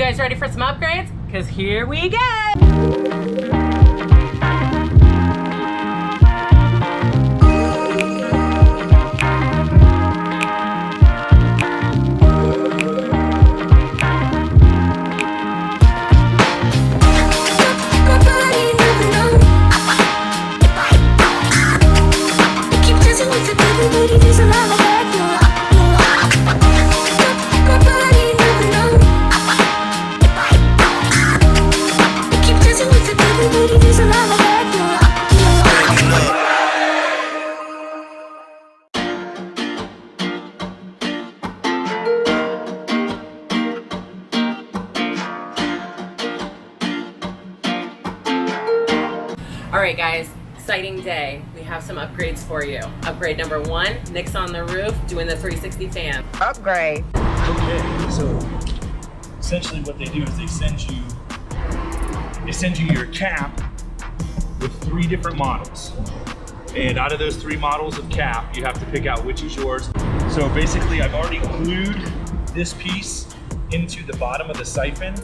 guys ready for some upgrades? Because here we go. Alright guys, exciting day. We have some upgrades for you. Upgrade number 1, Nick's on the roof doing the 360 fan. Upgrade. Okay, so essentially what they do is they send you your cap with 3 different models. And out of those 3 models of cap, you have to pick out which is yours. So basically I've already glued this piece into the bottom of the siphon,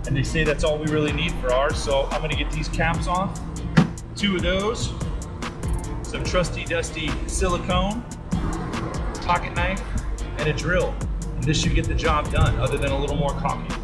and they say that's all we really need for ours. So I'm gonna get these caps off. 2 of those, some trusty dusty silicone, pocket knife, and a drill. And this should get the job done, other than a little more caulking.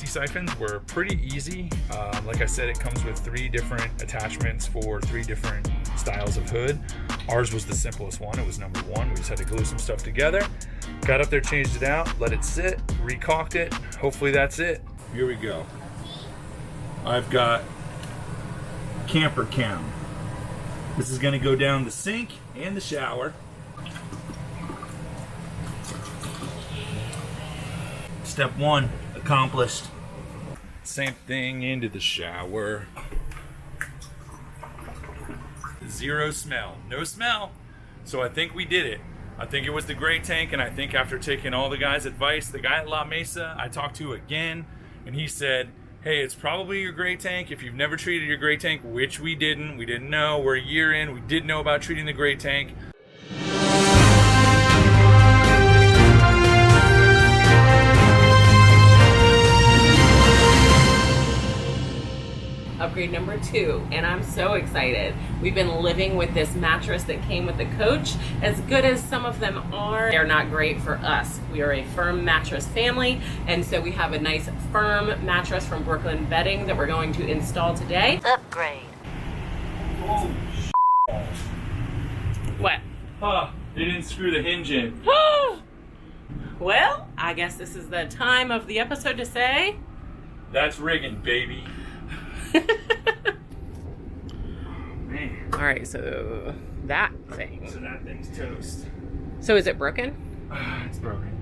Siphons were pretty easy. Like I said, it comes with 3 different attachments for 3 different styles of hood. Ours was the simplest one. It was number 1. We just had to glue some stuff together. Got up there, changed it out, let it sit, recaulked it. Hopefully that's it. Here we go. I've got camper cam. This is gonna go down the sink and the shower. Step 1 accomplished. Same thing into the shower. 0 smell. No smell. So I think we did it. I think it was the gray tank, and I think after taking all the guys' advice, the guy at La Mesa I talked to again, and he said, hey, it's probably your gray tank. If you've never treated your gray tank, which we didn't know. We're a year in. We did know about treating the gray tank. Upgrade number 2, and I'm so excited. We've been living with this mattress that came with the coach. As good as some of them are, they're not great for us. We are a firm mattress family, and so we have a nice firm mattress from Brooklyn Bedding that we're going to install today. Upgrade. Oh, What? huh, they didn't screw the hinge in. Well, I guess this is the time of the episode to say... That's rigging, baby. Man. All right, so that thing. So that thing's toast. So is it broken? It's broken.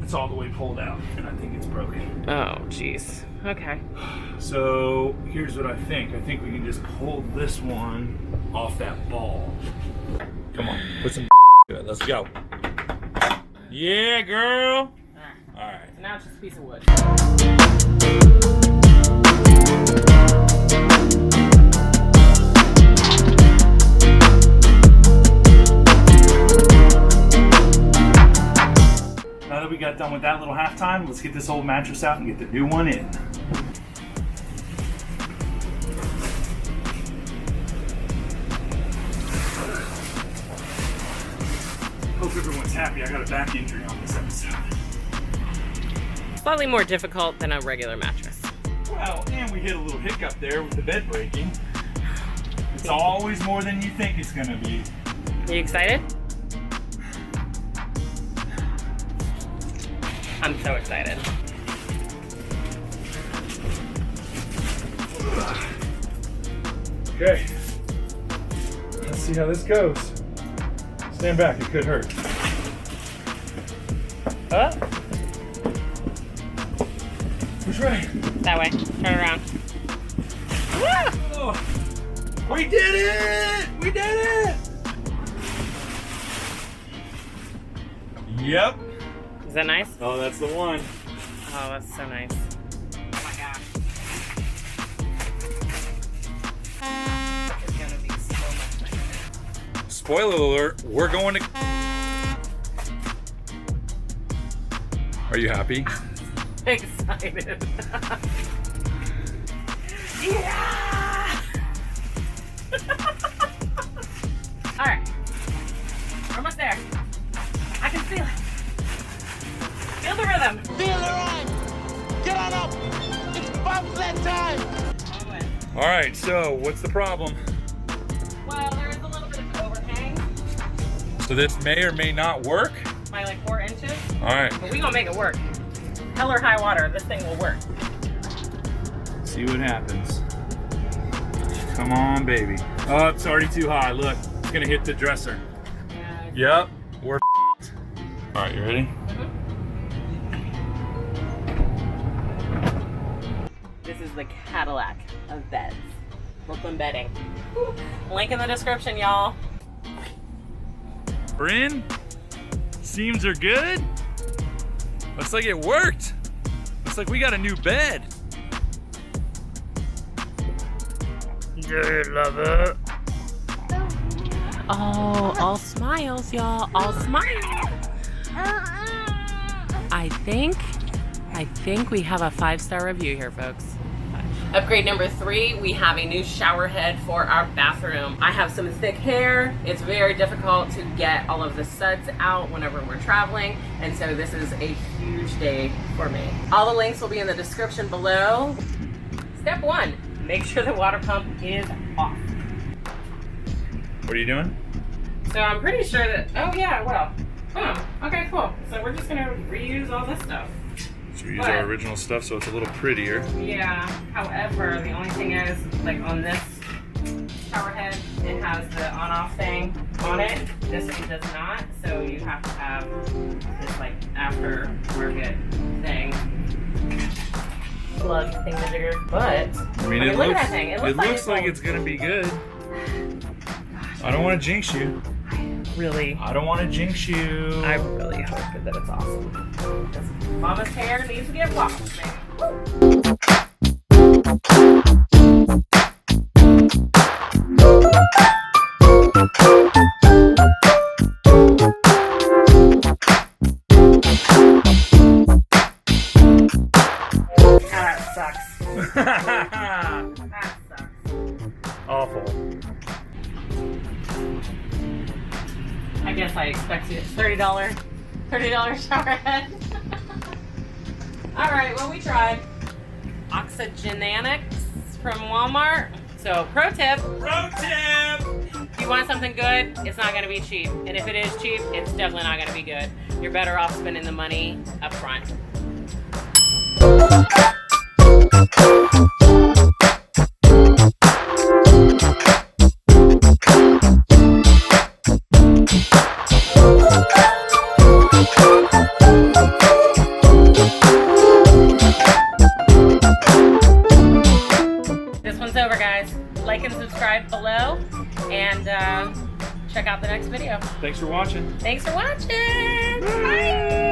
It's all the way pulled out, and I think it's broken. Oh, jeez. Okay. So here's what I think. I think we can just pull this one off that ball. Come on, put some to it. Let's go. Yeah, girl. All right. So now it's just a piece of wood. Now that we got done with that little halftime, let's get this old mattress out and get the new one in. hope everyone's happy. I got a back injury on this episode. Slightly more difficult than a regular mattress. Well, and we hit a little hiccup there with the bed breaking. It's always more than you think it's gonna be. You excited? I'm so excited. Okay, let's see how this goes. Stand back, it could hurt. Which way? That way. Turn around. Oh, we did it! We did it! Yep. Is that nice? Oh, that's the one. Oh, that's so nice. Oh my gosh. It's gonna be so much nicer. Spoiler alert, we're going to... Are you happy? Excited. Yeah! All right, we're almost there. I can feel it. Feel the rhythm. Feel the ride. Get on up. It's bobsled time. All right, so what's the problem? Well, there is a little bit of overhang So this may or may not work? by like 4 inches, All right. but we gonna make it work. Hell or high water, this thing will work. See what happens. Come on, baby. Oh, it's already too high. Look, it's gonna hit the dresser. Yep, we're All right, you ready? This is the Cadillac of beds. Brooklyn bedding. Link in the description, y'all. We're in. Seams are good. Looks like it worked. Looks like we got a new bed. Do you love it? Oh, all smiles, y'all. All smiles. I think we have a 5-star review here, folks. Upgrade number 3, we have a new shower head for our bathroom. I have some thick hair. It's very difficult to get all of the suds out whenever we're traveling, and so this is a huge day for me. All the links will be in the description below. Step 1, make sure the water pump is off. What are you doing? So I'm pretty sure that, oh yeah, well, okay, cool. So we're just gonna reuse all this stuff. So we use our original stuff so it's a little prettier. Yeah, however, the only thing is, like on this shower head, it has the on-off thing on it. This one does not, so you have to have this like after-market thing. Plug thingamajigger, but I mean, look at that thing. It looks like it's gonna be good. I don't want to jinx you. Really, I don't want to jinx you. I really hope that it's awesome. Because Mama's hair needs to get washed, man. That sucks. That sucks. Awful. I guess I expected $30 shower head. All right, well, we tried. Oxygenanics from Walmart. So pro tip. Pro tip! If you want something good, it's not gonna be cheap. And if it is cheap, it's definitely not gonna be good. You're better off spending the money up front. This one's over, guys. Like and subscribe below, and check out the next video. Thanks for watching. Thanks for watching. Bye.